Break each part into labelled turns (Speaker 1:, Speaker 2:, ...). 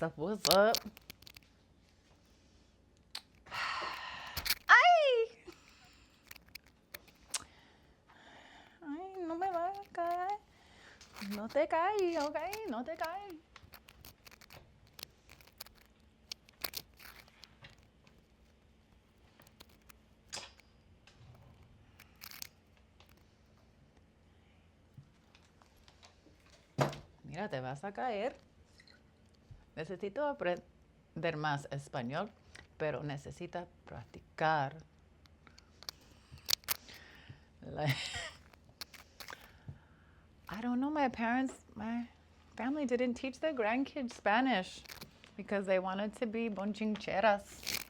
Speaker 1: up? What's up? ¡Ay! Ay, no me va a caer. No te caes, ok, no te caes. Mira, te vas a caer. Necesito aprender más español, pero necesita practicar. Like, I don't know, my family didn't teach their grandkids Spanish because they wanted to be bonchincheras.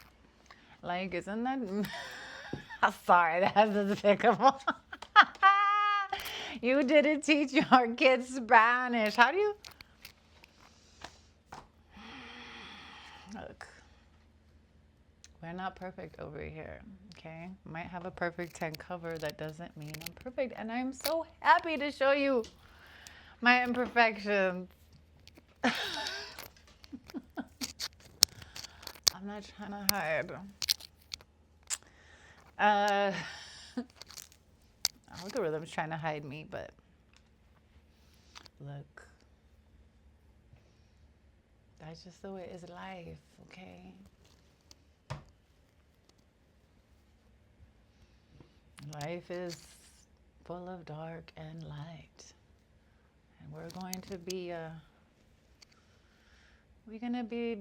Speaker 1: Like, isn't that... Sorry, that's despicable. You didn't teach your kids Spanish. How do you... Look, we're not perfect over here, okay? Might have a perfect 10 cover. That doesn't mean I'm perfect. And I'm so happy to show you my imperfections. I'm not trying to hide. Algorithm's trying to hide me, but look. That's just the way it's life, okay? Life is full of dark and light. And we're going to be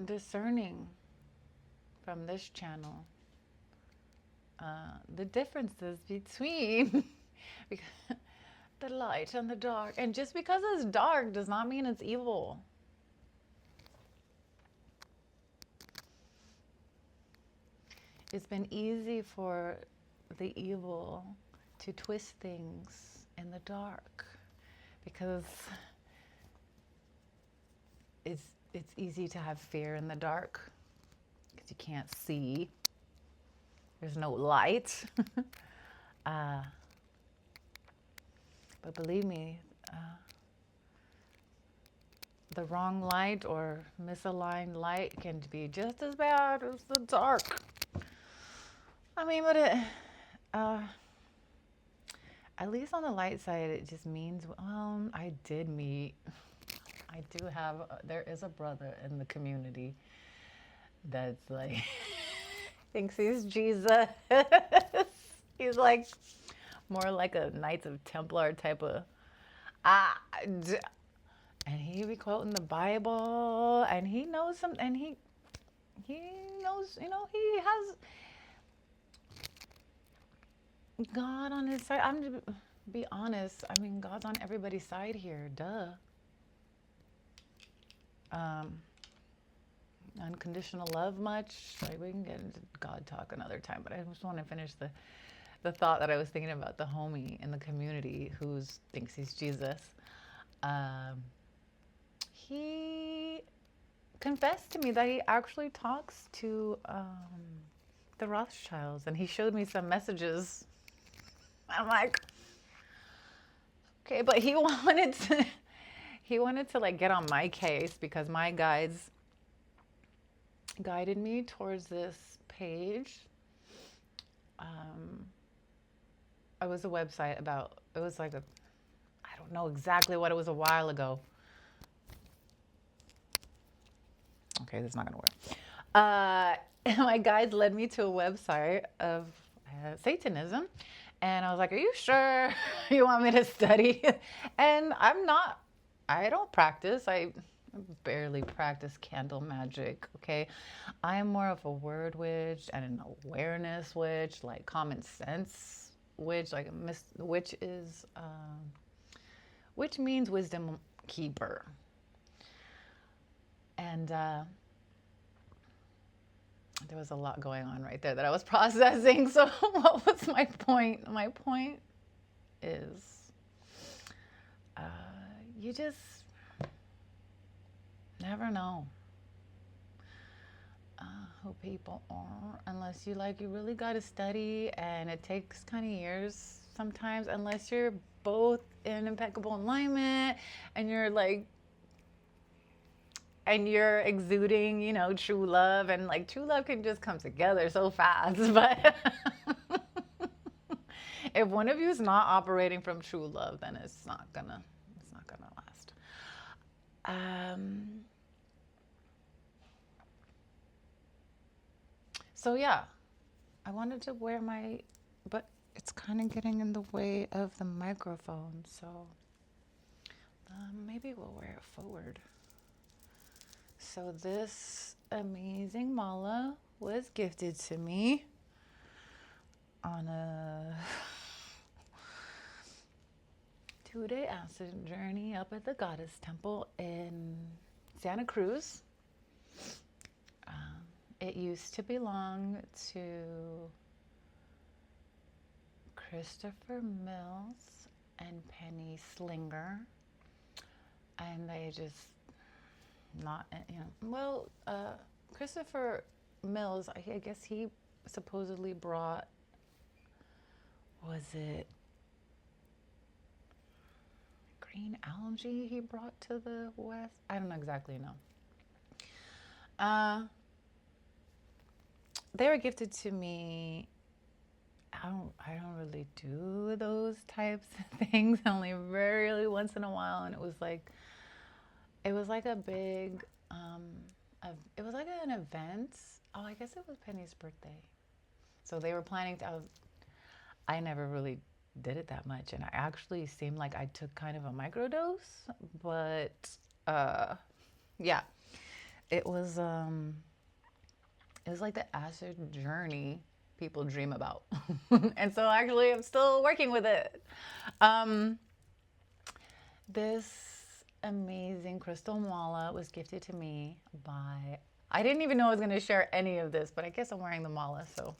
Speaker 1: discerning from this channel the differences between the light and the dark. And just because it's dark does not mean it's evil. It's been easy for the evil to twist things in the dark because it's easy to have fear in the dark because you can't see. There's no light. But believe me, the wrong light or misaligned light can be just as bad as the dark. I mean, but at least on the light side, it just means, well, I do have, there is a brother in the community that's like, thinks he's Jesus. He's like, more like a Knights of Templar type of, and he be quoting the Bible, and he knows some, and he knows, he has God on his side. I'm to be honest. I mean, God's on everybody's side here. Duh. Unconditional love much. Like, we can get into God talk another time, but I just want to finish the thought that I was thinking about the homie in the community who thinks he's Jesus. He confessed to me that he actually talks to the Rothschilds, and he showed me some messages. I'm like, okay, but he wanted to like get on my case because my guides guided me towards this page. It was a website about, it was like I don't know exactly what it was, a while ago. Okay, this is not gonna work. My guides led me to a website of Satanism. And I was like, are you sure you want me to study? And I don't practice. I barely practice candle magic, okay? I am more of a word witch and an awareness witch, like common sense witch, like which means wisdom keeper. And there was a lot going on right there that I was processing. So what was my point? My point is you just never know who people are unless you really got to study, and it takes kind of years sometimes unless you're both in impeccable alignment and you're like and you're exuding, you know, true love, and like true love can just come together so fast. But if one of you is not operating from true love, then it's not gonna last. Um, so yeah, I wanted to wear my, but it's kind of getting in the way of the microphone. So maybe we'll wear it forward. So this amazing mala was gifted to me on a 2-day acid journey up at the Goddess Temple in Santa Cruz. It used to belong to Christopher Mills and Penny Slinger, and they just not, you know, well, Christopher Mills, I guess he supposedly brought, was it green algae he brought to the West? I don't exactly know. They were gifted to me. I don't really do those types of things, only rarely once in a while, and it was like a big, it was like an event. Oh, I guess it was Penny's birthday. So they were planning to, I never really did it that much, and I actually seemed like I took kind of a microdose, but yeah, it was like the acid journey people dream about. And so actually I'm still working with it. This amazing crystal mala was gifted to me by, I didn't even know I was going to share any of this, but I guess I'm wearing the mala, so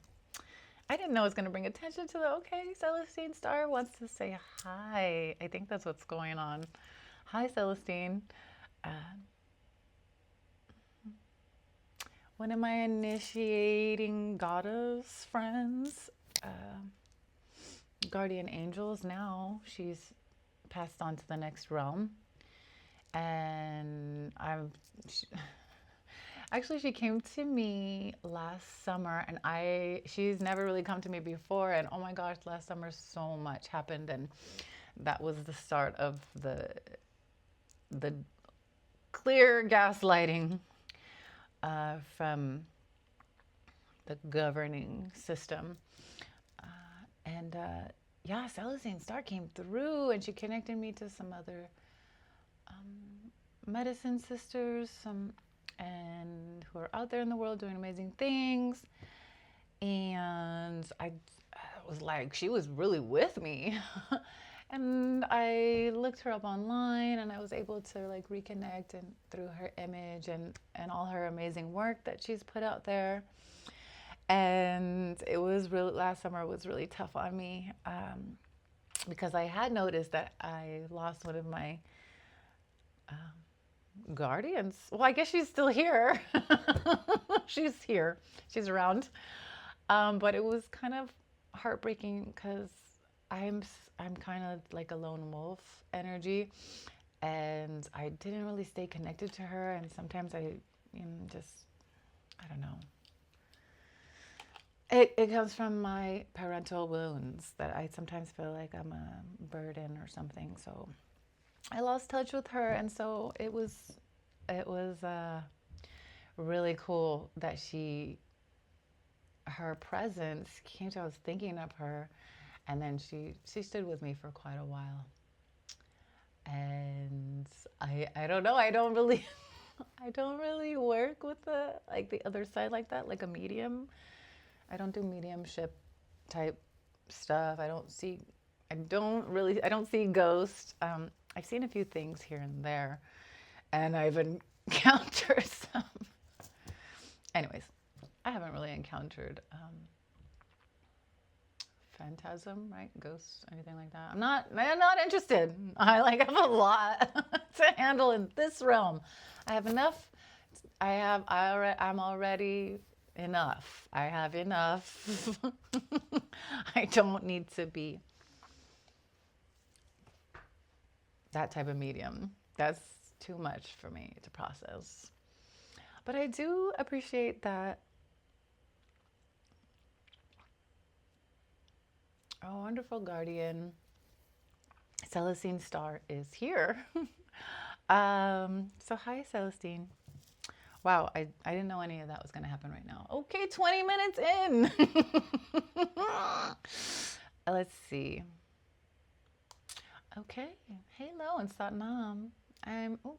Speaker 1: I didn't know it was going to bring attention to the, okay, Celestine Star wants to say hi. I think that's what's going on. Hi, Celestine. One of my initiating goddess friends, guardian angels, now she's passed on to the next realm. And actually, she came to me last summer, and she's never really come to me before. And oh my gosh, last summer so much happened, and that was the start of the clear gaslighting from the governing system. Yeah, Celestine Star came through, and she connected me to some other medicine sisters, and who are out there in the world doing amazing things. And I was like, she was really with me. And I looked her up online, and I was able to like reconnect and through her image and all her amazing work that she's put out there. And it was really, last summer was really tough on me, because I had noticed that I lost one of my guardians. Well, I guess she's still here. She's here. She's around. But it was kind of heartbreaking because I'm kind of like a lone wolf energy, and I didn't really stay connected to her. And sometimes I don't know. It comes from my parental wounds that I sometimes feel like I'm a burden or something. So I lost touch with her, and so it was really cool that her presence came to. I was thinking of her, and then she stood with me for quite a while. And I don't know. I don't really work with the other side like that, like a medium. I don't do mediumship type stuff. I don't see ghosts. I've seen a few things here and there, and I've encountered some. Anyways, I haven't really encountered phantasm, right? Ghosts, anything like that. I'm not interested. I have a lot to handle in this realm. I have enough. I'm already enough. I have enough. I don't need to be that type of medium. That's too much for me to process. But I do appreciate that a wonderful guardian, Celestine Star, is here. So hi, Celestine. Wow, I didn't know any of that was going to happen right now. Okay, 20 minutes in. Let's see. Okay, hello in Satnam. Oh.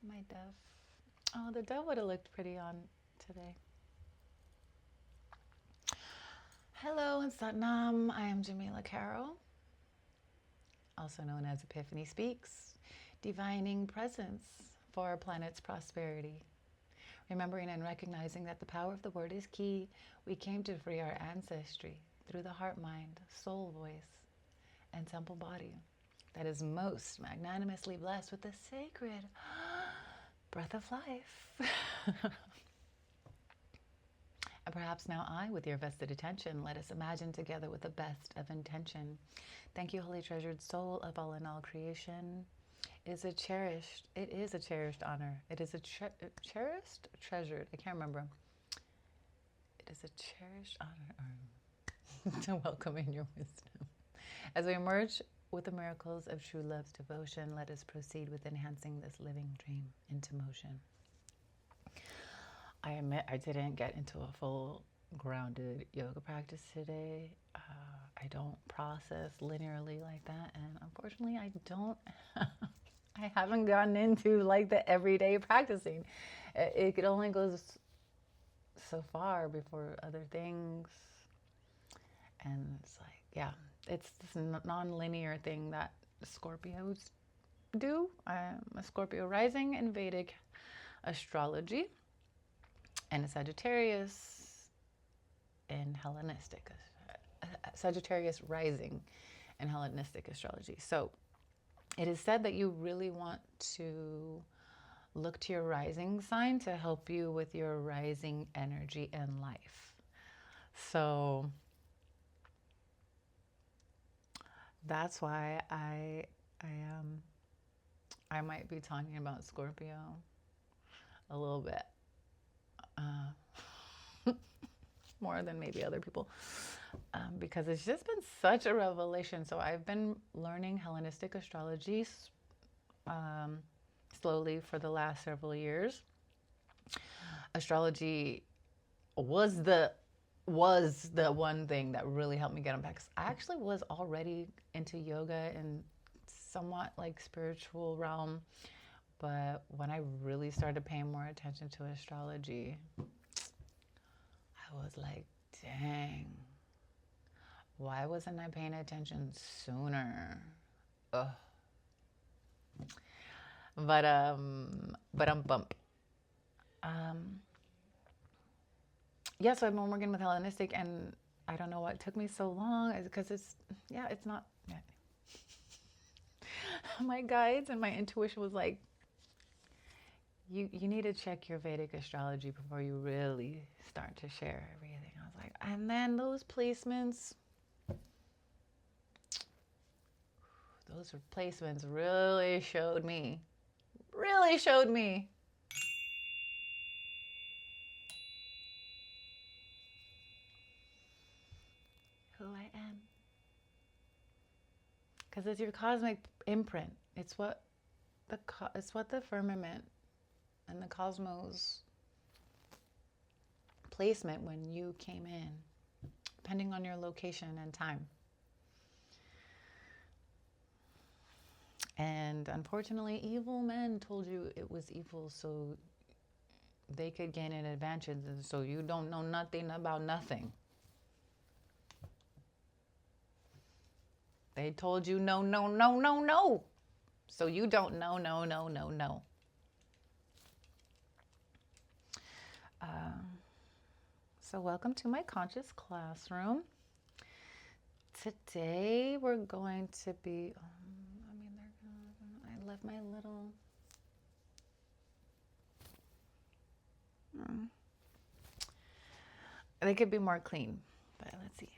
Speaker 1: My dove. Oh, the dove would have looked pretty on today. Hello in Satnam. I am Jamila Carroll, also known as Epiphany Speaks, divining presence for our planet's prosperity. Remembering and recognizing that the power of the word is key, we came to free our ancestry through the heart, mind, soul, voice, and temple body that is most magnanimously blessed with the sacred breath of life. And perhaps now I, with your vested attention, let us imagine together with the best of intention. Thank you, holy treasured soul of all in all creation. It is a cherished honor. It is a cherished, treasured, I can't remember. It is a cherished honor to welcome in your wisdom. As we emerge with the miracles of true love's devotion, let us proceed with enhancing this living dream into motion. I admit I didn't get into a full grounded yoga practice today. I don't process linearly like that, and unfortunately I haven't gotten into like the everyday practicing. It only goes so far before other things, and it's like, yeah, it's this non-linear thing that Scorpios do. I'm a Scorpio rising in Vedic astrology, and a Sagittarius in Hellenistic, Sagittarius rising in Hellenistic astrology. So it is said that you really want to look to your rising sign to help you with your rising energy in life. So that's why I might be talking about Scorpio a little bit more than maybe other people, because it's just been such a revelation. So I've been learning Hellenistic astrology slowly for the last several years. Astrology was the one thing that really helped me get on back, because I actually was already into yoga and somewhat like spiritual realm, but when I really started paying more attention to astrology, I was like, dang, why wasn't I paying attention sooner? Ugh. But I'm bump. Yeah, so I've been working with Hellenistic, and I don't know what took me so long, because it's not. My guides and my intuition was like, you need to check your Vedic astrology before you really start to share everything. I was like, and then those placements really showed me who I am. Because it's your cosmic imprint. It's what the firmament and the cosmos placement when you came in, depending on your location and time. And unfortunately, evil men told you it was evil so they could gain an advantage, and so you don't know nothing about nothing. They told you no, so you don't know, no. So welcome to my conscious classroom. Today we're going to be, I left my little, they could be more clean, but let's see.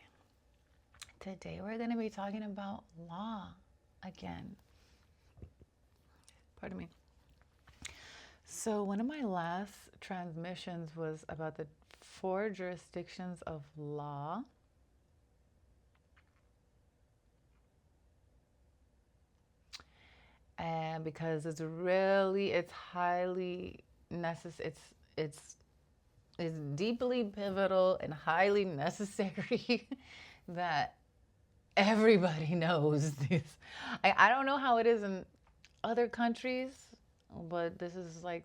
Speaker 1: Today we're going to be talking about law again. Pardon me. So one of my last transmissions was about the 4 jurisdictions of law. And because it's highly necessary, it's deeply pivotal and highly necessary that everybody knows this. I don't know how it is in other countries, but this is like,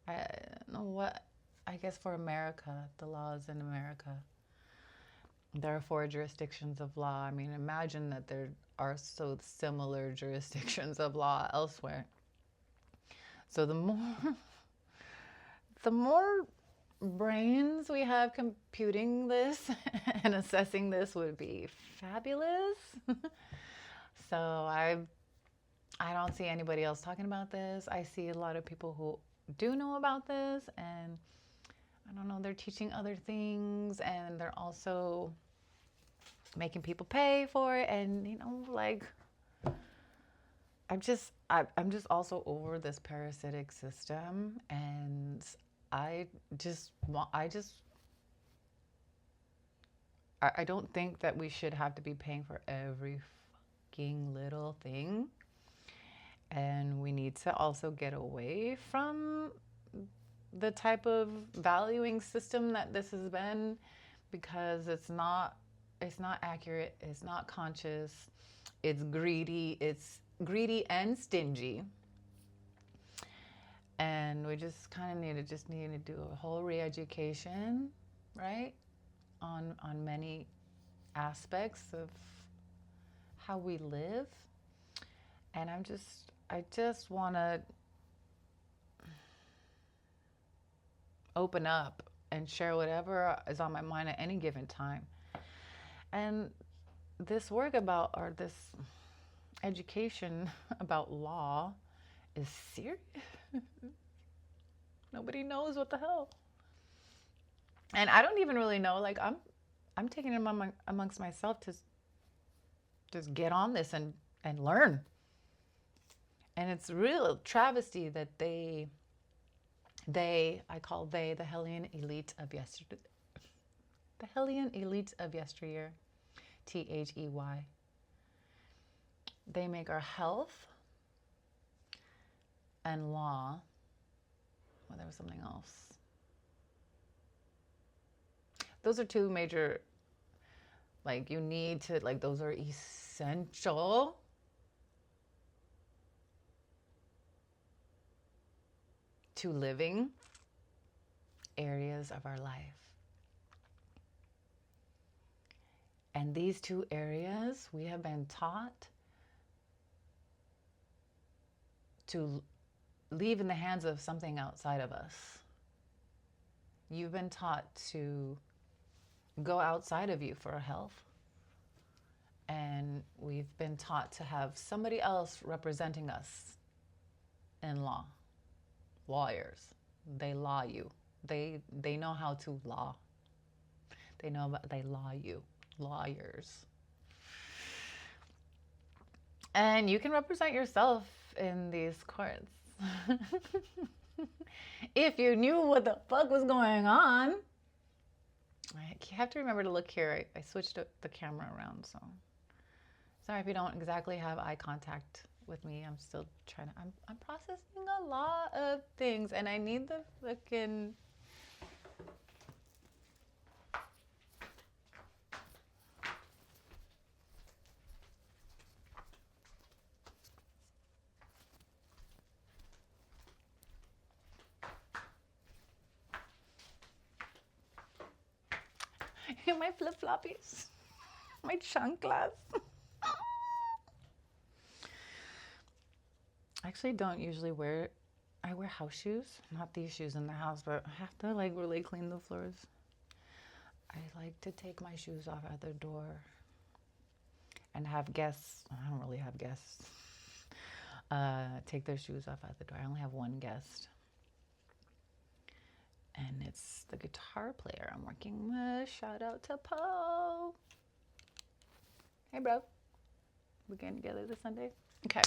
Speaker 1: I don't know what, I guess for America, the laws in America. There are 4 jurisdictions of law. I mean, imagine that there are so similar jurisdictions of law elsewhere. So the more brains we have computing this and assessing this would be fabulous. So I don't see anybody else talking about this. I see a lot of people who do know about this, and I don't know, they're teaching other things, and they're also making people pay for it. And like, I'm just also over this parasitic system, and I don't think that we should have to be paying for every fucking little thing. And we need to also get away from the type of valuing system that this has been, because it's not accurate, it's not conscious, it's greedy and stingy. And we just kind of need to do a whole re-education, right, on many aspects of how we live. And I just want to open up and share whatever is on my mind at any given time. And this this education about law is serious. Nobody knows what the hell. And I don't even really know, like, I'm taking it amongst myself to just get on this and learn. And it's real travesty that I call the Hellion elite of yesterday. The Hellion elite of yesteryear. THEY. They make our health and law. Well, there was something else. Those are 2 major, like, you need to, like, those are essential to living areas of our life. And these 2 areas we have been taught to leave in the hands of something outside of us. You've been taught to go outside of you for health. And we've been taught to have somebody else representing us in law. Lawyers. They law you. They know how to law. They law you. Lawyers. And you can represent yourself in these courts. If you knew what the fuck was going on. I have to remember to look here. I switched the camera around, so sorry if you don't exactly have eye contact with me. I'm still trying to, I'm processing a lot of things, and I need the fucking my flip-floppies, my chanclas. I actually don't usually I wear house shoes, not these shoes in the house, but I have to, like, really clean the floors. I like to take my shoes off at the door and have guests. I don't really have guests. Take their shoes off at the door. I only have one guest. And it's the guitar player I'm working with. Shout out to Poe. Hey, bro. We getting together this Sunday? Okay.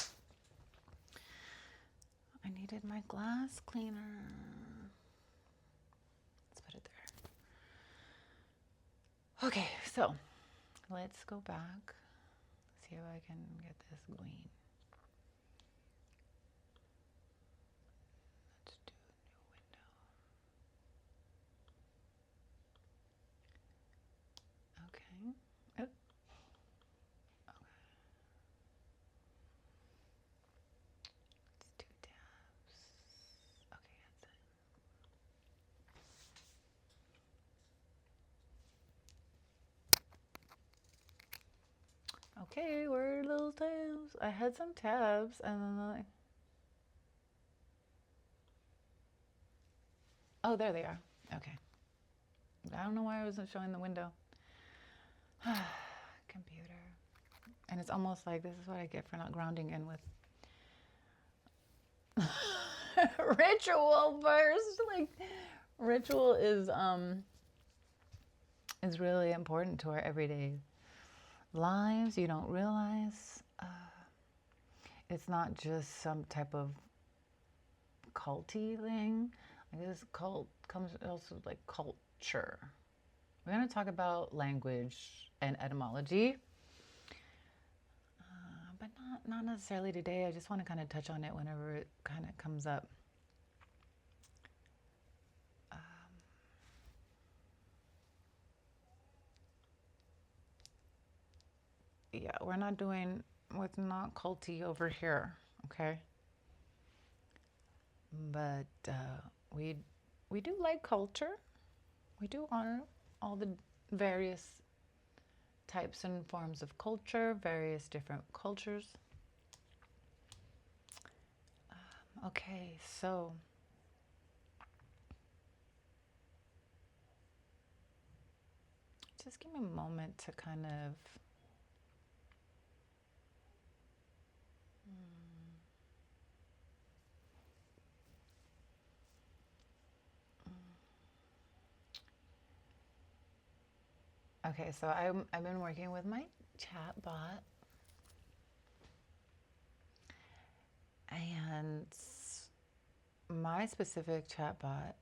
Speaker 1: I needed my glass cleaner. Let's put it there. Okay, so let's go back. See if I can get this green. Let's do a new window. Okay. Oh. Okay. Let's do tabs. Okay, that's it. Okay, where are those tabs? I had some tabs and then oh, there they are. Okay. I don't know why I wasn't showing the window. Computer. And it's almost like this is what I get for not grounding in with ritual first. Like ritual is really important to our everyday lives. You don't realize it's not just some type of culty thing. Like this cult comes also like culture. We're going to talk about language and etymology, but not necessarily today. I just want to kind of touch on it whenever it kind of comes up. Yeah, we're not doing with not culty over here, okay? But we do like culture. We do honor all the various types and forms of culture, various different cultures. Okay, so just give me a moment to kind of okay, so I've been working with my chat bot, and my specific chat bot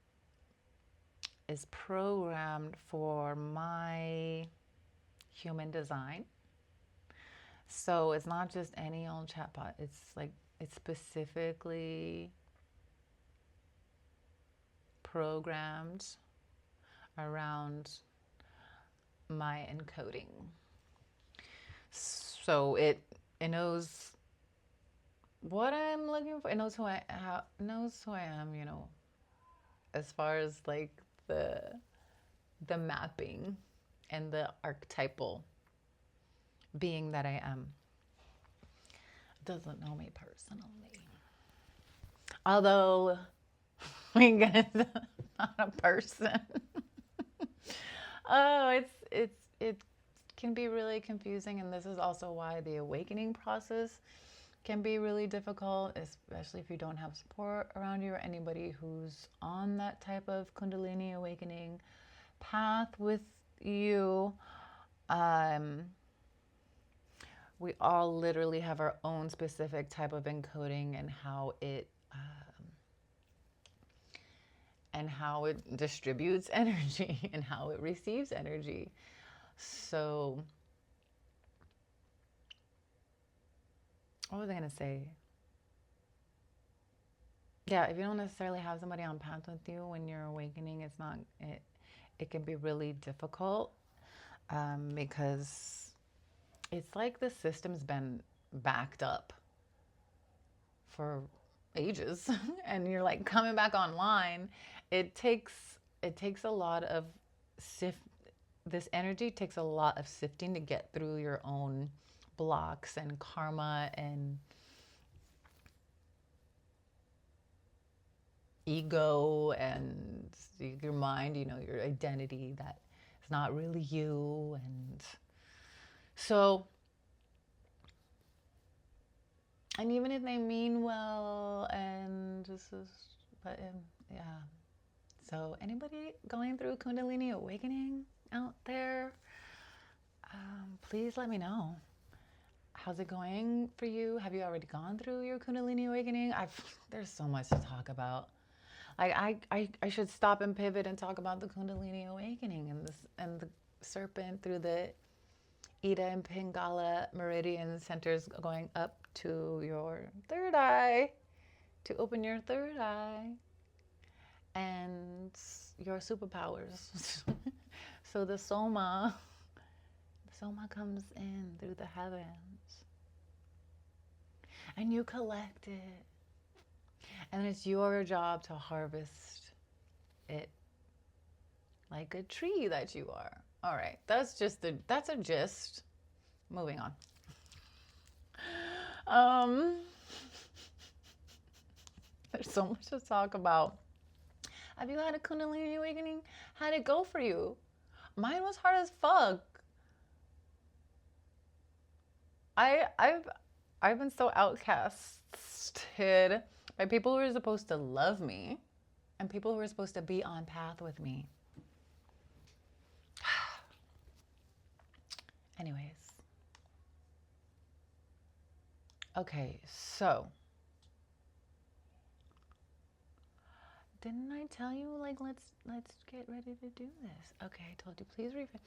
Speaker 1: is programmed for my human design. So it's not just any old chatbot. It's like it's specifically programmed around my encoding. So it knows what I'm looking for. It knows knows who I am, you know, as far as like the mapping and the archetypal being that I am. Doesn't know me personally. Although we guess not a person. Oh, it can be really confusing, and this is also why the awakening process can be really difficult, especially if you don't have support around you or anybody who's on that type of Kundalini awakening path with you. We all literally have our own specific type of encoding and how it distributes energy and how it receives energy. So, what was I going to say? Yeah, if you don't necessarily have somebody on path with you when you're awakening, it can be really difficult because it's like the system's been backed up for ages and you're like coming back online. It takes a lot of this energy takes a lot of sifting to get through your own blocks and karma and ego and your mind, you know, your identity that is not really you. And so, and even if they mean well, and this is, but yeah. So anybody going through Kundalini awakening out there, please let me know. How's it going for you? Have you already gone through your Kundalini awakening? There's so much to talk about. Like I should stop and pivot and talk about the Kundalini awakening and the serpent through the Ida and Pingala meridian centers going up to your third eye to open your third eye and your superpowers. So the soma comes in through the heavens and you collect it. And it's your job to harvest it like a tree that you are. All right, that's a gist. Moving on. There's so much to talk about. Have you had a Kundalini awakening? How'd it go for you? Mine was hard as fuck. I've been so outcasted by people who are supposed to love me and people who are supposed to be on path with me. Anyways. Okay, so didn't I tell you like let's get ready to do this? Okay, I told you please refresh.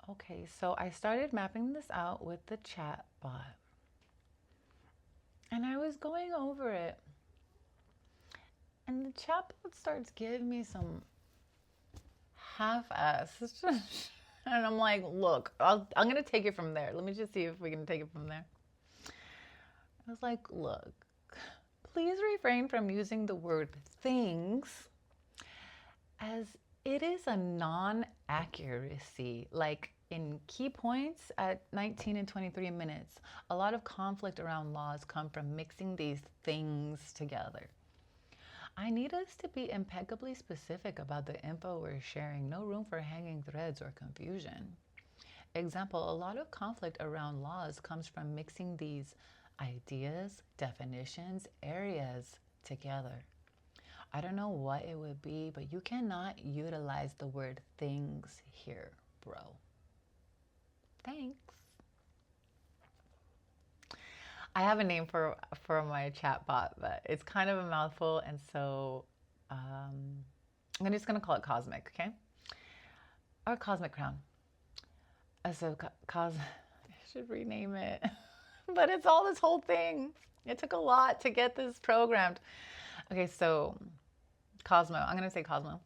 Speaker 1: Okay, so I started mapping this out with the chat bot. And I was going over it. And the chat bot starts giving me some half-ass. And I'm like, look, I'm going to take it from there. Let me just see if we can take it from there. I was like, look, please refrain from using the word things as it is a non-accuracy. Like in key points at 19 and 23 minutes, a lot of conflict around laws come from mixing these things together. I need us to be impeccably specific about the info we're sharing. No room for hanging threads or confusion. Example, a lot of conflict around laws comes from mixing these ideas, definitions, areas together. I don't know what it would be, but you cannot utilize the word things here, bro. Thanks. I have a name for my chat bot, but it's kind of a mouthful, and so I'm just gonna call it Cosmic, okay? Or Cosmic Crown. So I should rename it, but it's all this whole thing. It took a lot to get this programmed. Okay, so Cosmo, I'm gonna say Cosmo.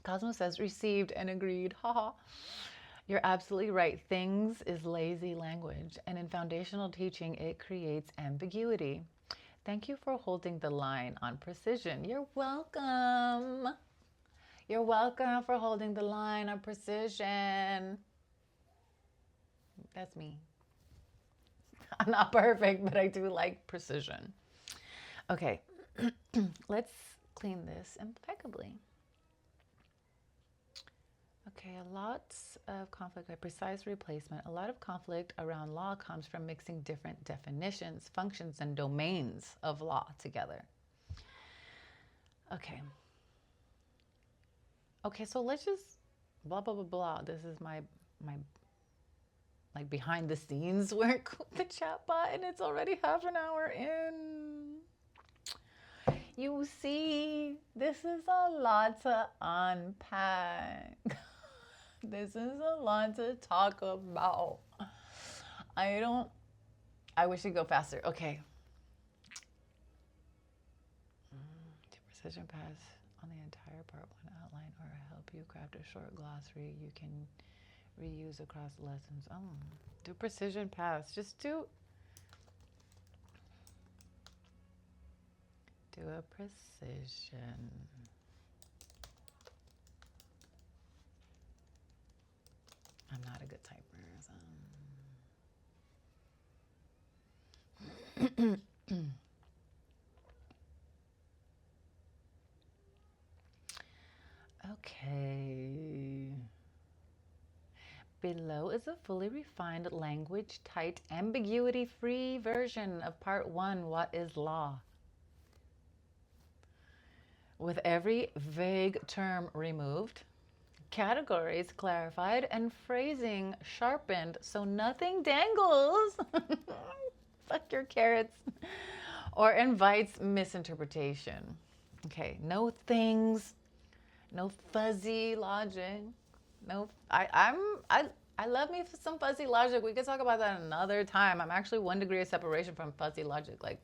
Speaker 1: Cosmo says received and agreed, haha. You're absolutely right. Things is lazy language, and in foundational teaching, it creates ambiguity. Thank you for holding the line on precision. You're welcome. You're welcome for holding the line on precision. That's me. I'm not perfect, but I do like precision. Okay, let's clean this impeccably. Okay, a lot of conflict by precise replacement. A lot of conflict around law comes from mixing different definitions, functions, and domains of law together. Okay. Okay, so let's just blah, blah, blah, blah. This is my like behind the scenes work with the chat bot, and it's already half an hour in. You see, this is a lot to unpack. This is a lot to talk about. I wish it'd go faster. Okay. To precision pass on the entire part one outline or help you craft a short glossary you can reuse across lessons. Do precision pass. Just do a precision. I'm not a good typer. Okay. Below is a fully refined, language-tight, ambiguity-free version of part 1, What is Law? With every vague term removed, categories clarified, and phrasing sharpened so nothing dangles. Fuck your carrots. Or invites misinterpretation. Okay, no things, no fuzzy logic. No, I love me some fuzzy logic. We could talk about that another time. I'm actually 1 degree of separation from fuzzy logic. Like,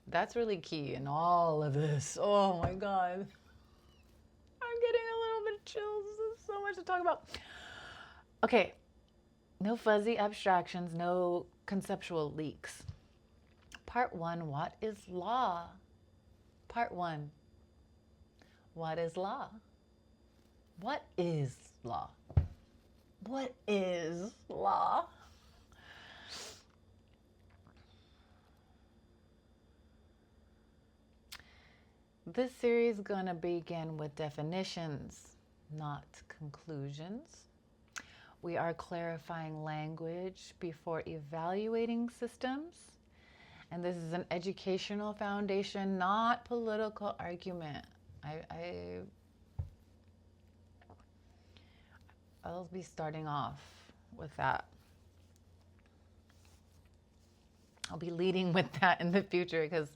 Speaker 1: that's really key in all of this. Oh my God. I'm getting a little bit chills. There's so much to talk about. Okay, no fuzzy abstractions, no conceptual leaks. Part 1, what is law? Part 1, what is law? What is law? What is law? This series is going to begin with definitions, not conclusions. We are clarifying language before evaluating systems. And this is an educational foundation, not political argument. I'll be starting off with that. I'll be leading with that in the future because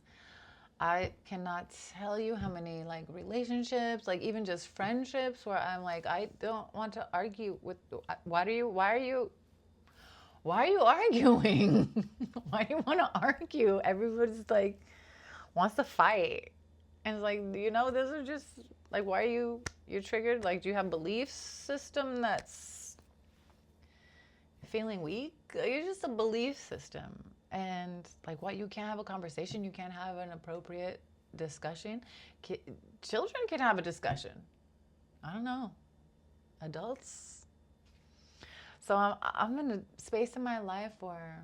Speaker 1: I cannot tell you how many like relationships, like even just friendships where I'm like, I don't want to argue with, why are you arguing? Why do you want to argue? Everybody's like, wants to fight. And it's like, this is just like, why are you're triggered? Like, do you have belief system that's feeling weak? You're just a belief system. And like, what, you can't have a conversation? You can't have an appropriate discussion? Children can have a discussion. I don't know. Adults. So I'm in a space in my life where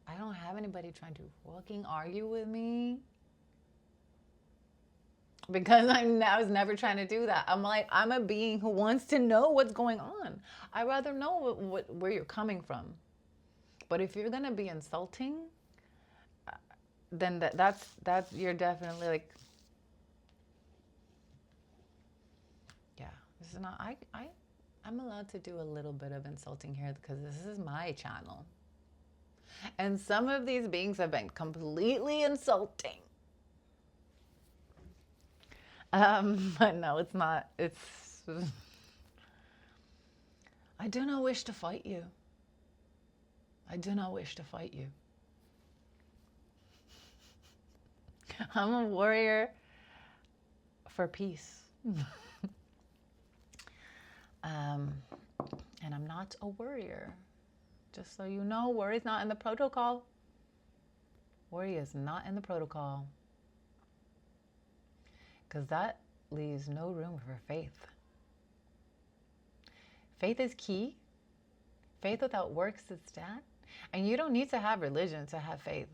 Speaker 1: I don't have anybody trying to fucking argue with me. Because I was never trying to do that. I'm a being who wants to know what's going on. I'd rather know where you're coming from. But if you're gonna be insulting, then that's you're definitely like, yeah. This is not. I'm allowed to do a little bit of insulting here because this is my channel. And some of these beings have been completely insulting. But no, it's not. I do not wish to fight you. I do not wish to fight you. I'm a warrior for peace. And I'm not a worrier. Just so you know, worry is not in the protocol. Worry is not in the protocol. Because that leaves no room for faith. Faith is key. Faith without works is dead. And you don't need to have religion to have faith.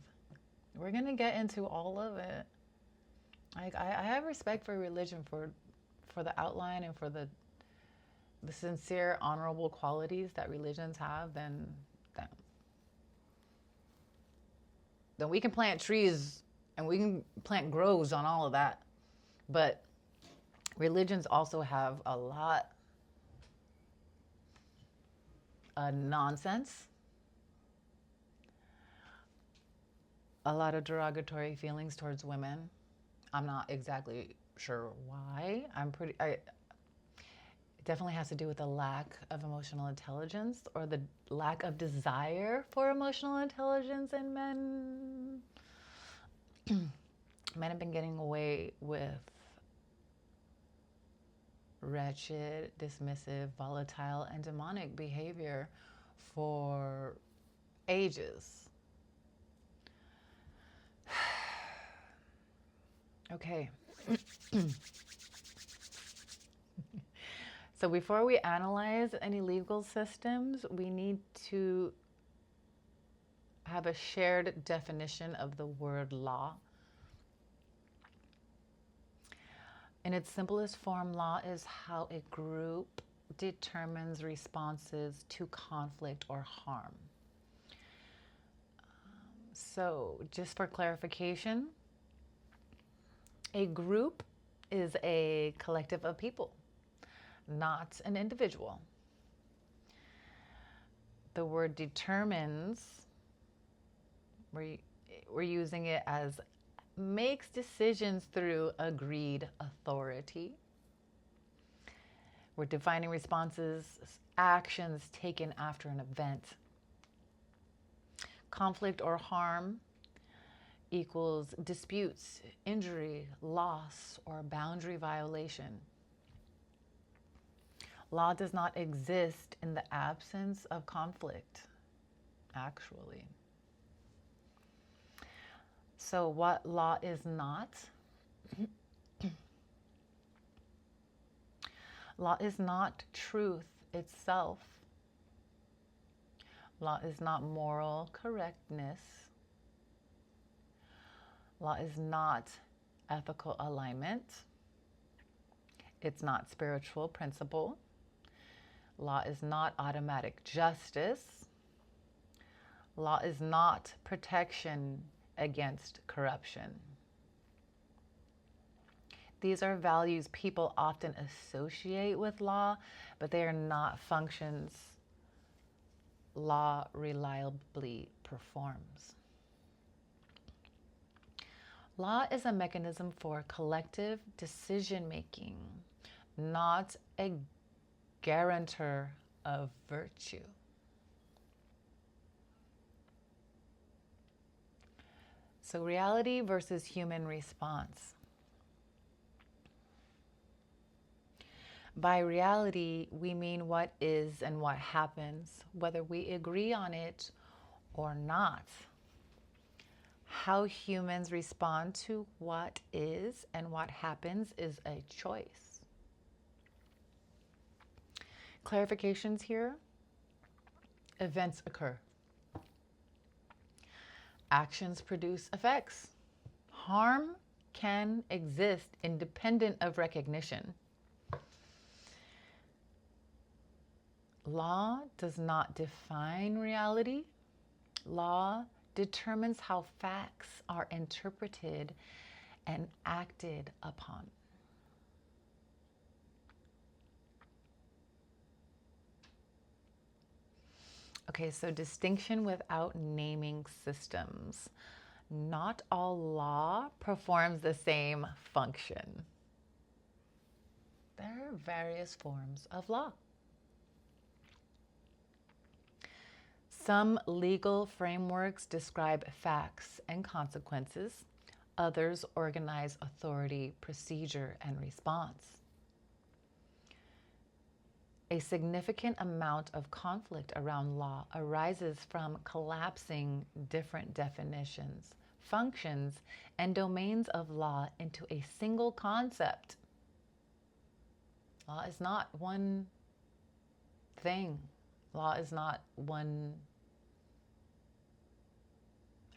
Speaker 1: We're going to get into all of it. Like, I have respect for religion for the outline and for the sincere, honorable qualities that religions have. Then we can plant trees and we can plant groves on all of that. But religions also have a lot of nonsense, a lot of derogatory feelings towards women. I'm not exactly sure why. It definitely has to do with the lack of emotional intelligence or the lack of desire for emotional intelligence in men. Men have been getting away with wretched, dismissive, volatile, and demonic behavior for ages. Okay. So before we analyze any legal systems, we need to have a shared definition of the word law. In its simplest form, law is how a group determines responses to conflict or harm. So just for clarification, a group is a collective of people not an individual. The word determines, we're using it as makes decisions through agreed authority. We're defining responses, actions taken after an event. Conflict or harm equals disputes, injury, loss, or boundary violation. Law does not exist in the absence of conflict, actually. So what law is not? Law is not truth itself. Law is not moral correctness. Law is not ethical alignment. It's not spiritual principle. Law is not automatic justice. Law is not protection against corruption. These are values people often associate with law, but they are not functions law reliably performs. Law is a mechanism for collective decision-making, not a guarantor of virtue. So reality versus human response. By reality, we mean what is and what happens, whether we agree on it or not. How humans respond to what is and what happens is a choice. Clarifications here. Events occur. Actions produce effects. Harm can exist independent of recognition. Law does not define reality. Law determines how facts are interpreted and acted upon. Okay, so distinction without naming systems. Not all law performs the same function. There are various forms of law. Some legal frameworks describe facts and consequences. Others organize authority, procedure, and response. A significant amount of conflict around law arises from collapsing different definitions, functions, and domains of law into a single concept. Law is not one thing. Law is not one.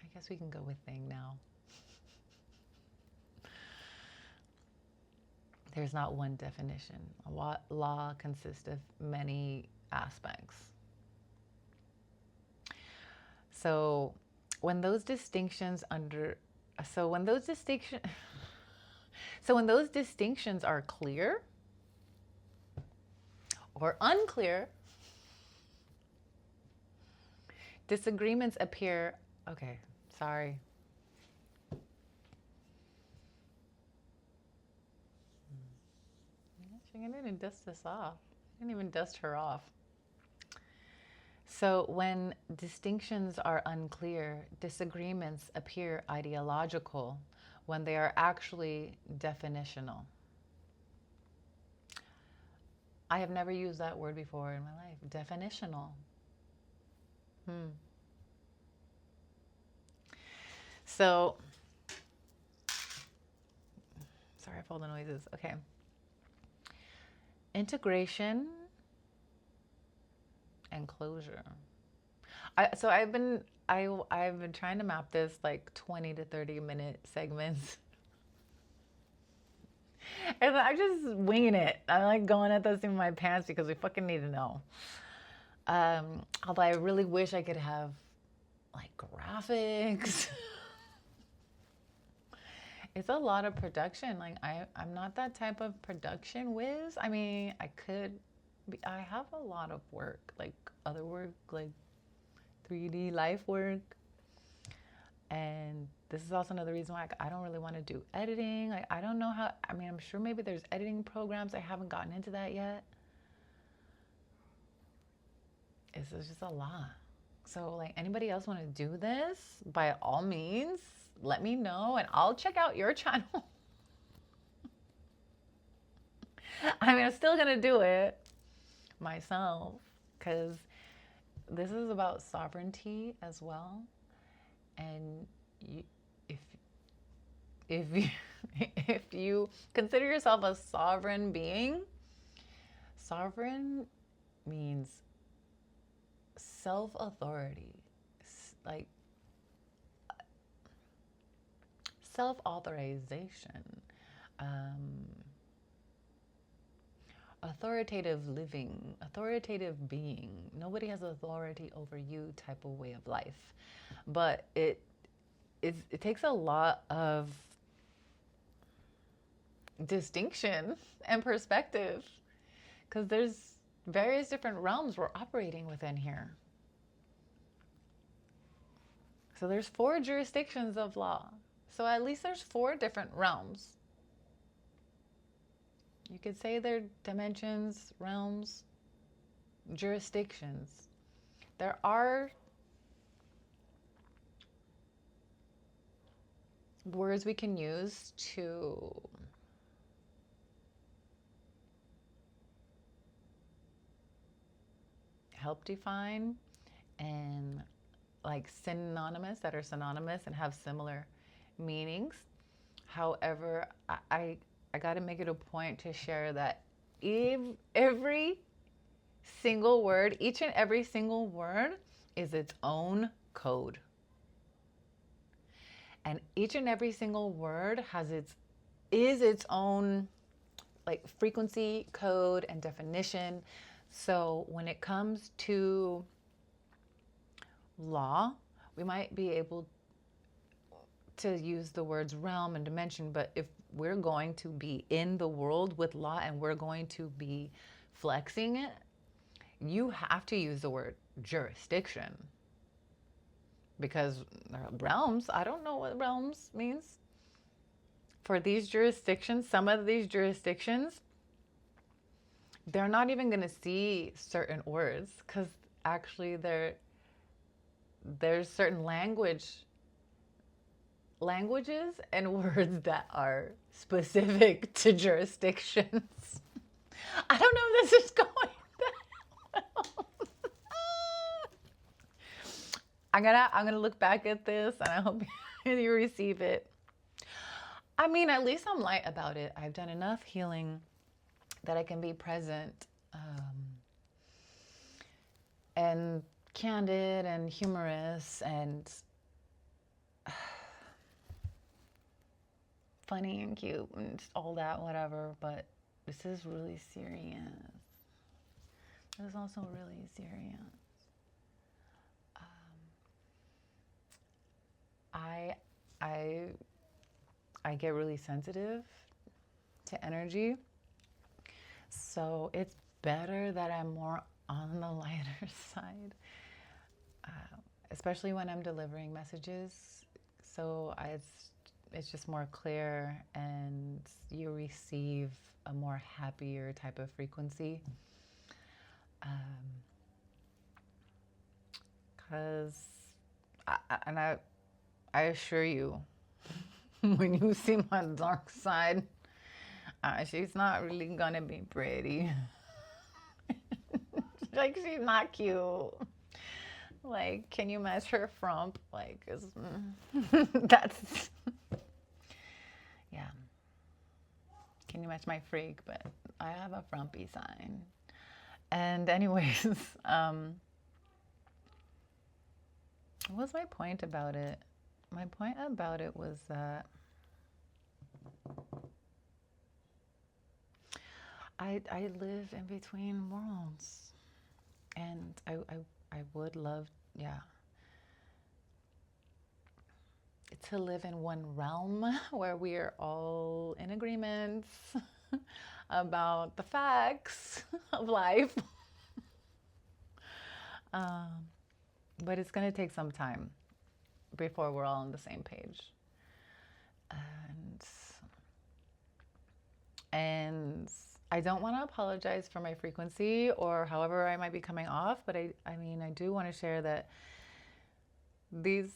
Speaker 1: I guess we can go with thing now. There's not one definition. Law consists of many aspects. So when those distinctions are clear or unclear, disagreements appear. Okay, sorry. I didn't dust this off. I didn't even dust her off. So when distinctions are unclear, disagreements appear ideological when they are actually definitional. I have never used that word before in my life. Definitional. So, sorry for all the noises. Okay. Integration and closure. I've been trying to map this like 20 to 30 minute segments. And I'm just winging it. I'm like going at this in my pants because we fucking need to know. Although I really wish I could have like graphics It's a lot of production. Like I'm not that type of production whiz. I mean, I could be, I have a lot of work, like other work, like 3D life work. And this is also another reason why I don't really want to do editing. Like I don't know how, I mean, I'm sure maybe there's editing programs. I haven't gotten into that yet. It's just a lot. So like anybody else want to do this, by all means, let me know and I'll check out your channel. I mean, I'm still going to do it myself because this is about sovereignty as well. And you, if if you if you consider yourself a sovereign being, sovereign means self-authority, like self-authorization, um, authoritative living, authoritative being. Nobody has authority over you type of way of life. But it takes a lot of distinction and perspective because there's various different realms we're operating within here. So there's 4 jurisdictions of law. So at least there's 4 different realms. You could say they're dimensions, realms, jurisdictions. There are words we can use to help define and like synonymous, that are synonymous and have similar meanings. However, I got to make it a point to share that every single word, each and every single word is its own code. And each and every single word is its own like frequency, code, and definition. So when it comes to law, we might be able to use the words realm and dimension, but if we're going to be in the world with law and we're going to be flexing it, you have to use the word jurisdiction. Because realms, I don't know what realms means. For these jurisdictions, some of these jurisdictions, they're not even going to see certain words because actually there's certain languages and words that are specific to jurisdictions. I don't know if this is going that well. I'm gonna look back at this and I hope you receive it. I mean, at least I'm light about it. I've done enough healing that I can be present and candid and humorous and funny and cute and all that, whatever. But this is really serious. It was also really serious. I get really sensitive to energy. So it's better that I'm more on the lighter side, especially when I'm delivering messages. So it's just more clear and you receive a more happier type of frequency. Because I assure you, when you see my dark side, she's not really gonna be pretty. Like, she's not cute. Like, can you match her frump? Like, that's, yeah. Can you match my freak? But I have a frumpy sign. And anyways, what was my point about it? My point about it was that I live in between worlds, and I would love, yeah. to live in one realm where we are all in agreement about the facts of life. Um, but it's going to take some time before we're all on the same page. And I don't want to apologize for my frequency or however I might be coming off, but I mean, I do want to share that these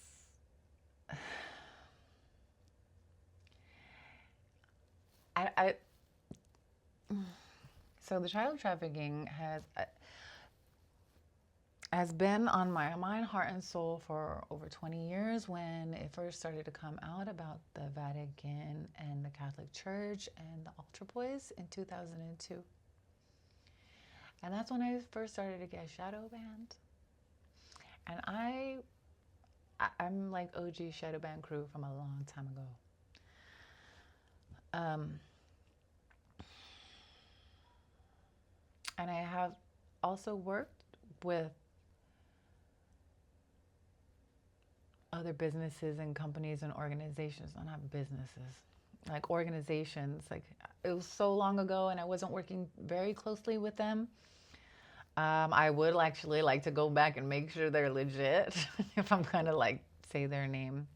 Speaker 1: so the child trafficking has been on my mind, heart, and soul for over 20 years when it first started to come out about the Vatican and the Catholic Church and the altar boys in 2002. And that's when I first started to get shadow banned. And I'm like OG shadow ban crew from a long time ago. And I have also worked with other businesses and companies and organizations, not businesses, like organizations. Like, it was so long ago and I wasn't working very closely with them. I would actually like to go back and make sure they're legit if I'm gonna like say their name.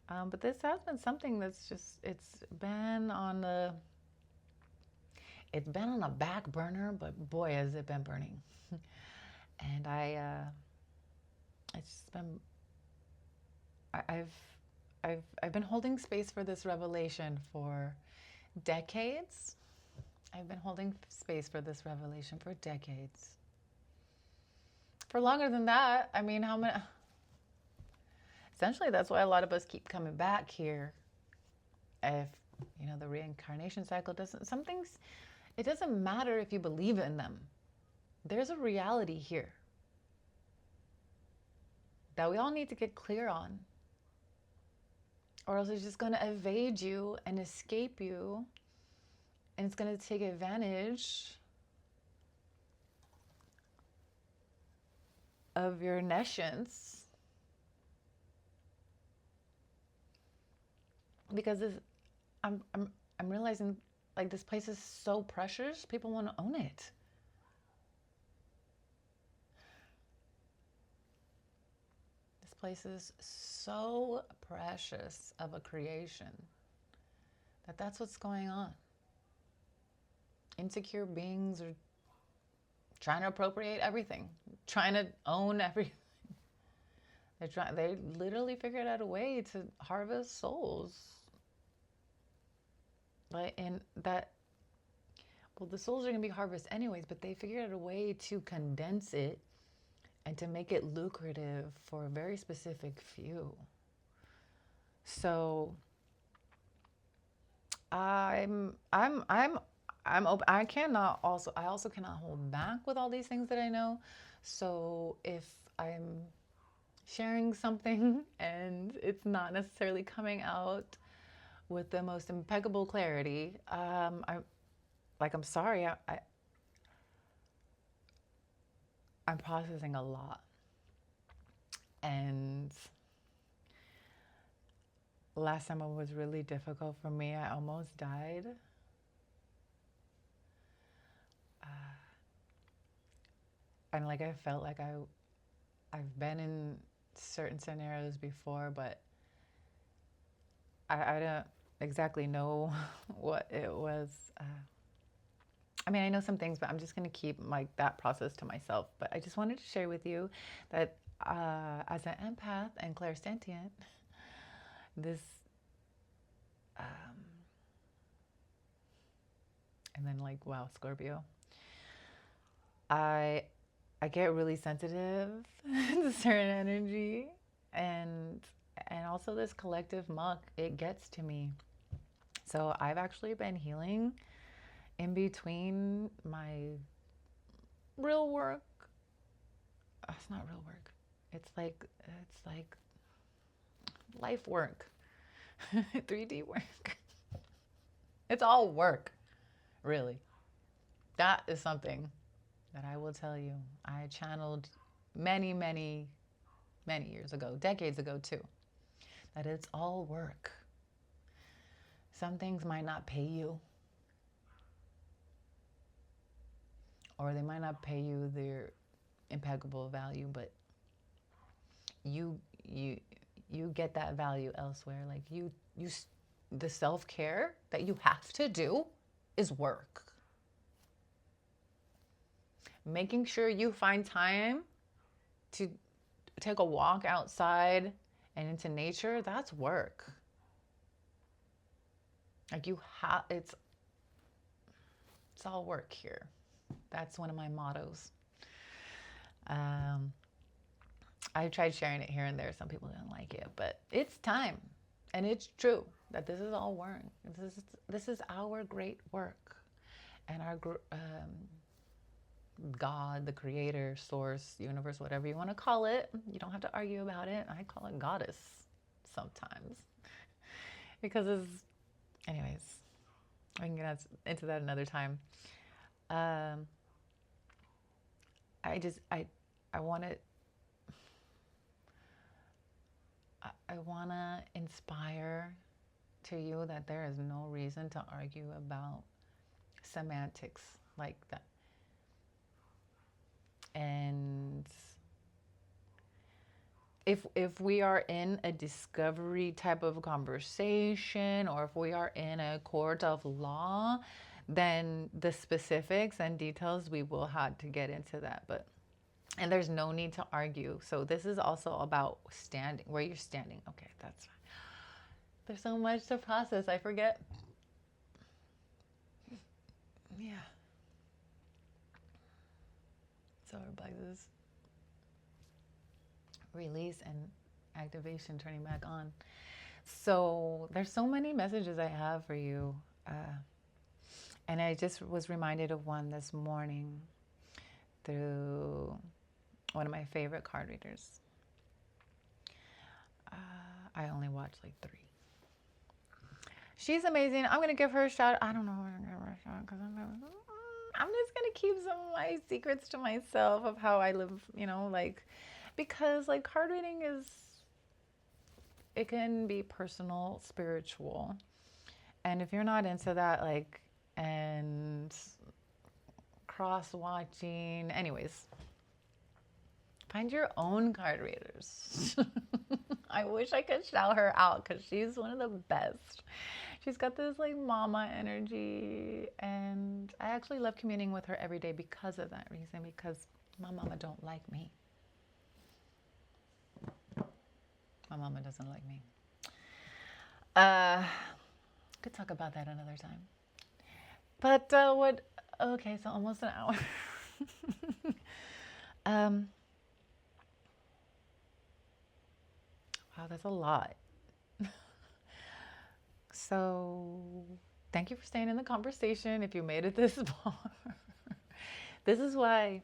Speaker 1: But this has been something that's just, it's been on the back burner, but boy, has it been burning. And it's just been, I've been holding space for this revelation for decades. I've been holding space for this revelation for decades. For longer than that. I mean, how many? Essentially, that's why a lot of us keep coming back here. If, you know, the reincarnation cycle doesn't, some things, it doesn't matter if you believe in them. There's a reality here that we all need to get clear on. Or else it's just going to evade you and escape you. And it's going to take advantage of your nescience. Because I'm realizing, like, this place is so precious, people want to own it. This place is so precious of a creation that's what's going on. Insecure beings are trying to appropriate everything, trying to own everything. They literally figured out a way to harvest souls. Like, and that, well, the souls are going to be harvested anyways, but they figured out a way to condense it and to make it lucrative for a very specific few. So I'm open. I also cannot hold back with all these things that I know. So if I'm sharing something and it's not necessarily coming out with the most impeccable clarity, I'm sorry. I'm processing a lot. And last summer was really difficult for me. I almost died. And like, I felt like I've been in certain scenarios before, but I don't exactly know what it was. I mean, I know some things, but I'm just going to keep like that process to myself. But I just wanted to share with you that as an empath and clairsentient, this, and then like, wow, Scorpio, I get really sensitive to certain energy, and also this collective muck, it gets to me. So I've actually been healing in between my real work. It's not real work. It's like life work, 3D work. It's all work, really. That is something that I will tell you. I channeled many years ago, decades ago too. that it's all work. Some things might not pay you, or they might not pay you their impeccable value, but you you you get that value elsewhere. Like the self-care that you have to do is work. Making sure you find time to take a walk outside and into nature, that's work. Like it's all work here. That's one of my mottos. I tried sharing it here and there. Some people didn't like it, but it's time. And it's true that this is all work. This is our great work. And our God, the creator, source, universe, whatever you want to call it. You don't have to argue about it. I call it goddess sometimes. Because anyways, I can get into that another time. I want to inspire to you that there is no reason to argue about semantics like that. And if we are in a discovery type of conversation, or if we are in a court of law, then the specifics and details, we will have to get into that. And there's no need to argue. So this is also about standing, where you're standing. Okay, that's fine. There's so much to process. I forget. Yeah. Solar plexus. Release and activation, turning back on. So there's so many messages I have for you. And I just was reminded of one this morning through one of my favorite card readers. I only watched like 3. She's amazing. I'm going to give her a shout. I don't know if I'm going to give her a shout because I'm just going to keep some of my secrets to myself of how I live, because like card reading it can be personal, spiritual. And if you're not into that, and cross-watching, anyways, find your own card readers. I wish I could shout her out because she's one of the best. She's got this mama energy, and I actually love communing with her every day because of that reason, because my mama don't like me. My mama doesn't like me. Could talk about that another time. But okay, so almost an hour. Wow, that's a lot. So thank you for staying in the conversation if you made it this far. This is why,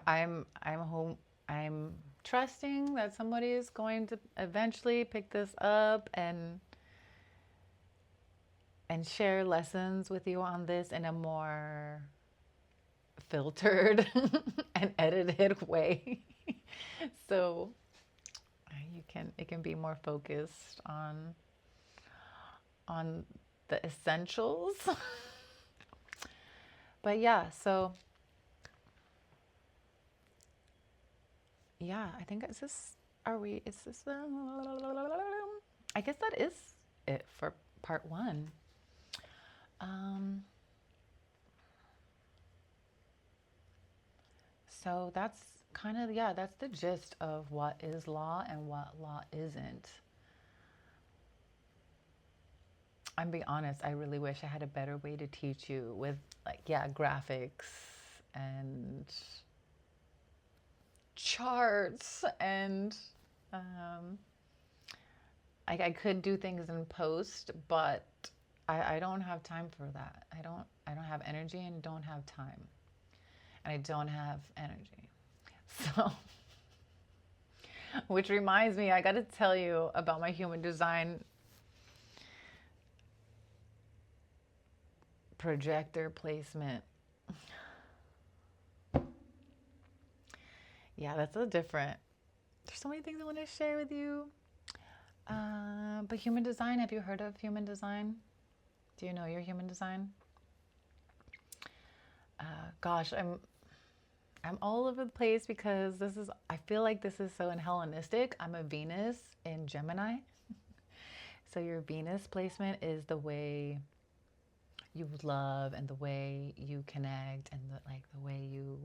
Speaker 1: I'm home. I'm trusting that somebody is going to eventually pick this up and share lessons with you on this in a more filtered and edited way. So it can be more focused on the essentials. But yeah, so yeah, I think I guess that is it for part 1. So that's kind of, that's the gist of what is law and what law isn't. I'm being honest, I really wish I had a better way to teach you with graphics and charts, and I could do things in post, but I don't have time for that. I don't have energy and don't have time. And I don't have energy. So, which reminds me, I got to tell you about my human design projector placement. Yeah, that's a different. There's so many things I want to share with you. But human design, have you heard of human design? Do you know your human design? Gosh, I'm all over the place because I feel like this is so in Hellenistic. I'm a Venus in Gemini. So your Venus placement is the way you love and the way you connect and the way you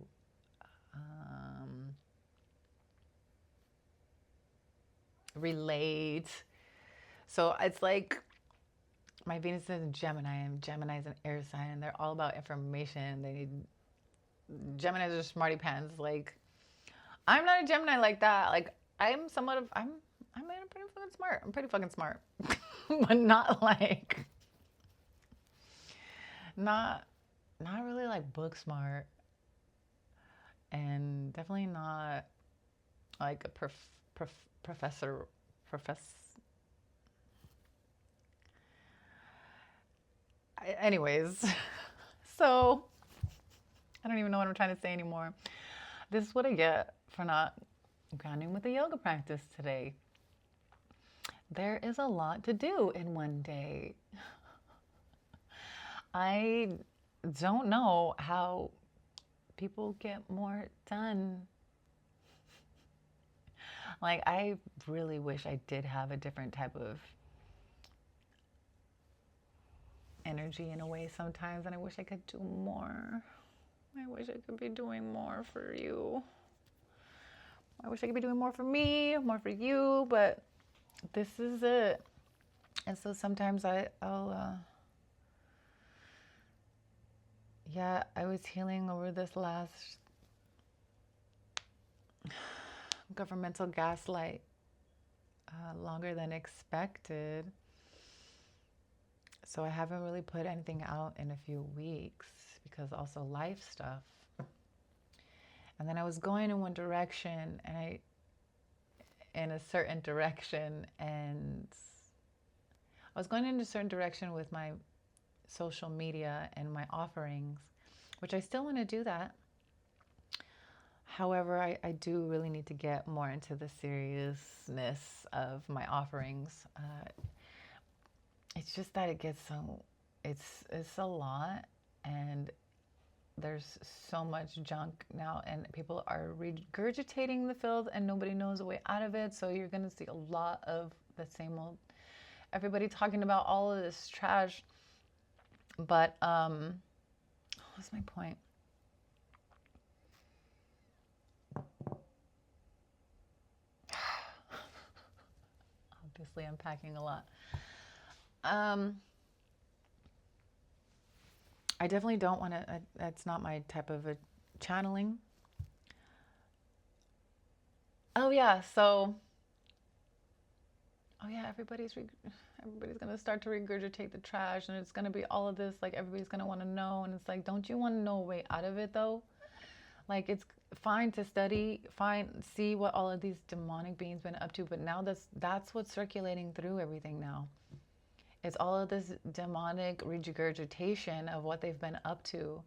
Speaker 1: relate. So it's like my Venus is in Gemini and Gemini is an air sign and they're all about information. They need Geminis are smarty pants. Like I'm not a Gemini like that. Like I'm somewhat of I'm pretty fucking smart. I'm pretty fucking smart. But not like not really like book smart and definitely not like a professor. Anyways, so I don't even know what I'm trying to say anymore. This is what I get for not grounding with the yoga practice today. There is a lot to do in one day. I don't know how people get more done. Like, I really wish I did have a different type of energy in a way sometimes, and I wish I could do more. I wish I could be doing more for you. I wish I could be doing more for me, more for you, but this is it. And so sometimes I'll yeah, I was healing over this last governmental gaslight longer than expected. So I haven't really put anything out in a few weeks because also life stuff. And then I was going in one direction and in a certain direction, and I was going in a certain direction with my social media and my offerings, which I still want to do that. However, I do really need to get more into the seriousness of my offerings. It's just that it gets so, it's a lot, and there's so much junk now, and people are regurgitating the filth and nobody knows a way out of it. So you're going to see a lot of the same old, everybody talking about all of this trash. But what's my point? Obviously, I'm packing a lot. I definitely don't want to, that's not my type of a channeling. Oh yeah, everybody's going to start to regurgitate the trash, and it's going to be all of this, like everybody's going to want to know, and it's like, don't you want to know a way out of it though? Like, it's fine to study, fine, see what all of these demonic beings been up to, but now that's what's circulating through everything now. It's all of this demonic regurgitation of what they've been up to.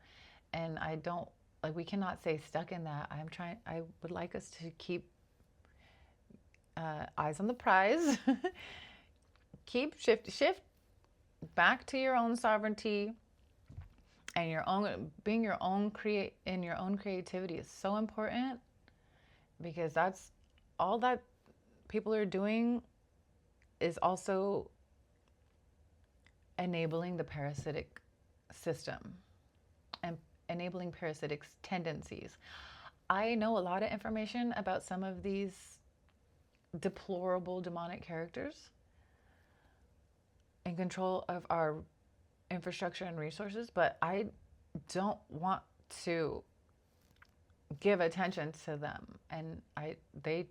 Speaker 1: And I don't, like, we cannot stay stuck in that. I would like us to keep eyes on the prize. Shift back to your own sovereignty, and being your own in your own creativity is so important, because that's all that people are doing is also enabling the parasitic system and enabling parasitic tendencies. I know a lot of information about some of these deplorable demonic characters in control of our infrastructure and resources, but I don't want to give attention to them. And they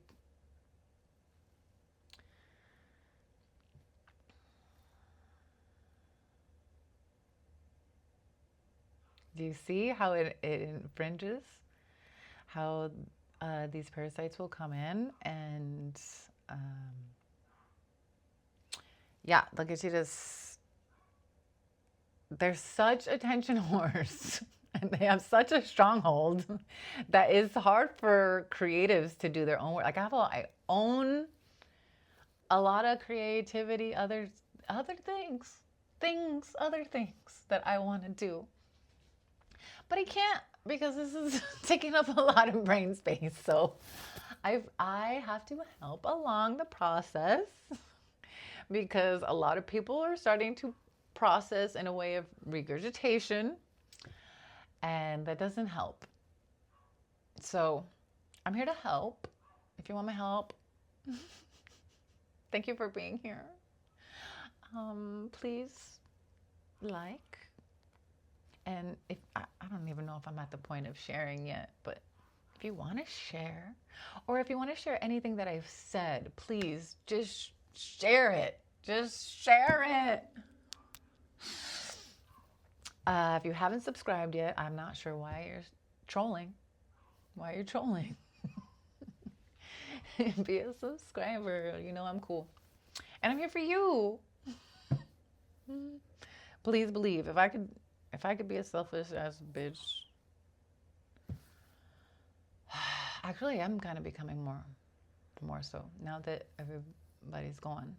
Speaker 1: do you see how it infringes? How these parasites will come in and yeah, they'll get you to. They're such attention whores. And they have such a stronghold that it's hard for creatives to do their own work. Like I own a lot of creativity, other other things that I want to do. But I can't because this is taking up a lot of brain space. So I have to help along the process because a lot of people are starting to process in a way of regurgitation, and that doesn't help. So I'm here to help. If you want my help, thank you for being here. Please like, and if I don't even know if I'm at the point of sharing yet, but if you want to share, or if you want to share anything that I've said, please just share it. Just share it. If you haven't subscribed yet, I'm not sure why you're trolling. Why you're trolling. Be a subscriber. You know I'm cool. And I'm here for you. Please believe. If I could be a selfish ass bitch. Actually, I'm kind of becoming more so now that everybody's gone.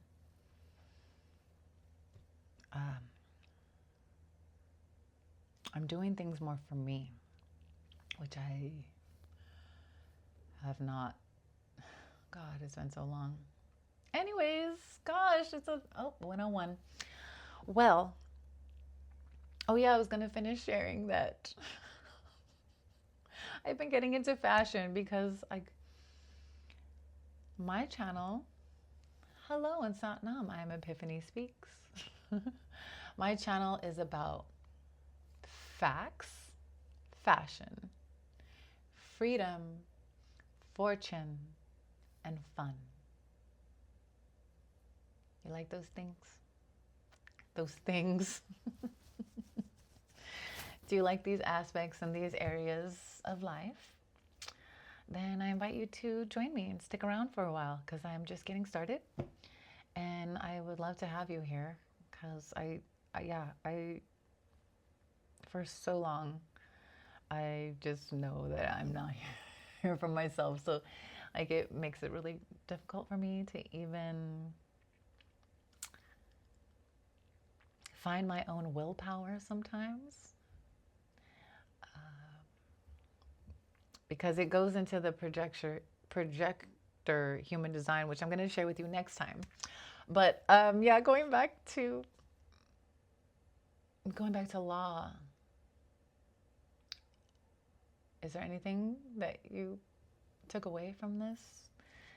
Speaker 1: I'm doing things more for me, which I have not. God, it's been so long. Anyways, gosh, it's 101. Well, oh yeah, I was gonna finish sharing that I've been getting into fashion because my channel, hello in Satnam, I am Epiphany Speaks. My channel is about facts, fashion, freedom, fortune, and fun. You like those things? Those things. Do you like these aspects and these areas of life? Then I invite you to join me and stick around for a while because I'm just getting started. And I would love to have you here because I for so long, I just know that I'm not here for myself. So like it makes it really difficult for me to even find my own willpower sometimes. Because it goes into the projector human design, which I'm going to share with you next time. But yeah, going back to law. Is there anything that you took away from this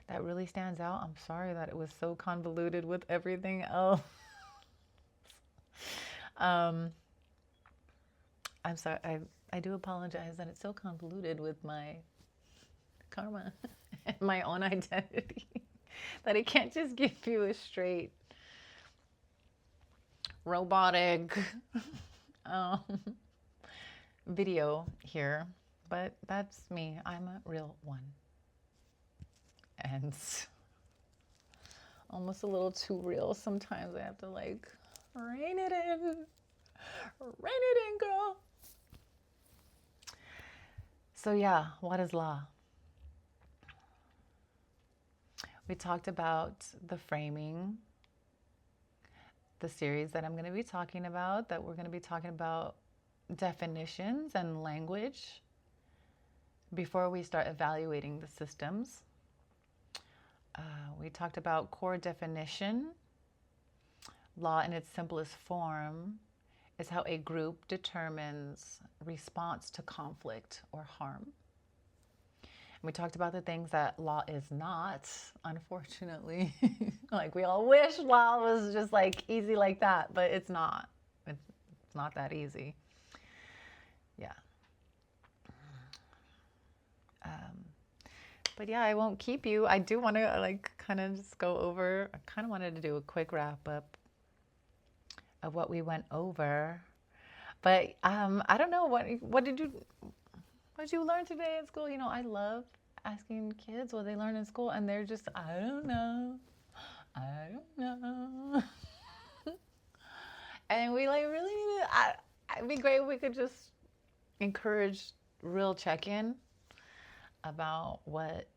Speaker 1: that really stands out? I'm sorry that it was so convoluted with everything else. I'm sorry. I do apologize that it's so convoluted with my karma and my own identity that I can't just give you a straight robotic video here. But that's me. I'm a real one. And almost a little too real. Sometimes I have to like rein it in. Rein it in, girl. So yeah, what is law? We talked about the framing, the series that I'm going to be talking about, that we're going to be talking about definitions and language before we start evaluating the systems. We talked about core definition. Law in its simplest form is how a group determines response to conflict or harm. And we talked about the things that law is not, unfortunately. Like we all wish law was just like easy like that, but it's not. It's not that easy. Yeah. But yeah, I won't keep you. I do want to like kind of just go over. I kind of wanted to do a quick wrap up of what we went over. But I don't know what did you learn today in school? You know, I love asking kids what they learn in school, and they're just I don't know. And we like really need to. It'd be great if we could just encourage real check-in about what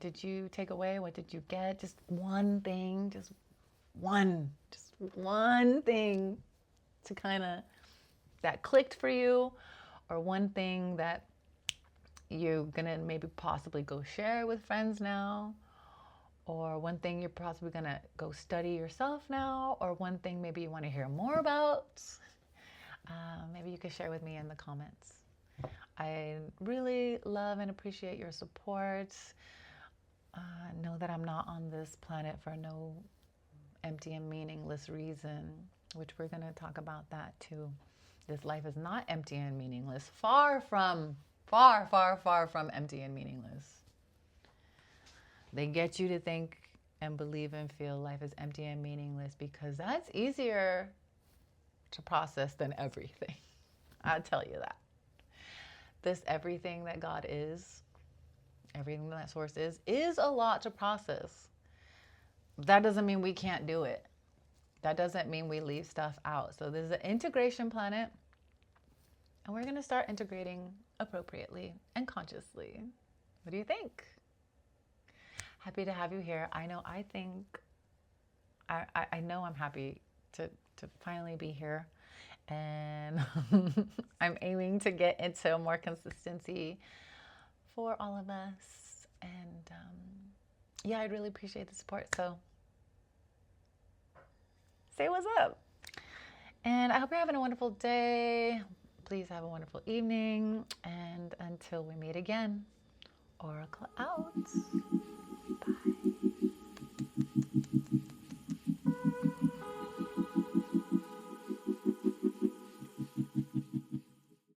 Speaker 1: did you take away? What did you get? Just one thing, just one thing to kind of that clicked for you, or one thing that you're gonna maybe possibly go share with friends now, or one thing you're possibly gonna go study yourself now, or one thing maybe you want to hear more about. Maybe you could share with me in the comments. I really love and appreciate your support. Know that I'm not on this planet for no empty and meaningless reason, which we're going to talk about that too. This life is not empty and meaningless. Far from empty and meaningless. They get you to think and believe and feel life is empty and meaningless because that's easier to process than everything. I'll tell you that. This everything that God is, everything that Source is a lot to process. That doesn't mean we can't do it. That doesn't mean we leave stuff out. So this is an integration planet, and we're going to start integrating appropriately and consciously. What do you think? Happy to have you here. I know I'm happy to finally be here, and I'm aiming to get into more consistency for all of us. And yeah, I'd really appreciate the support. So say what's up. And I hope you're having a wonderful day. Please have a wonderful evening. And until we meet again, Oracle out.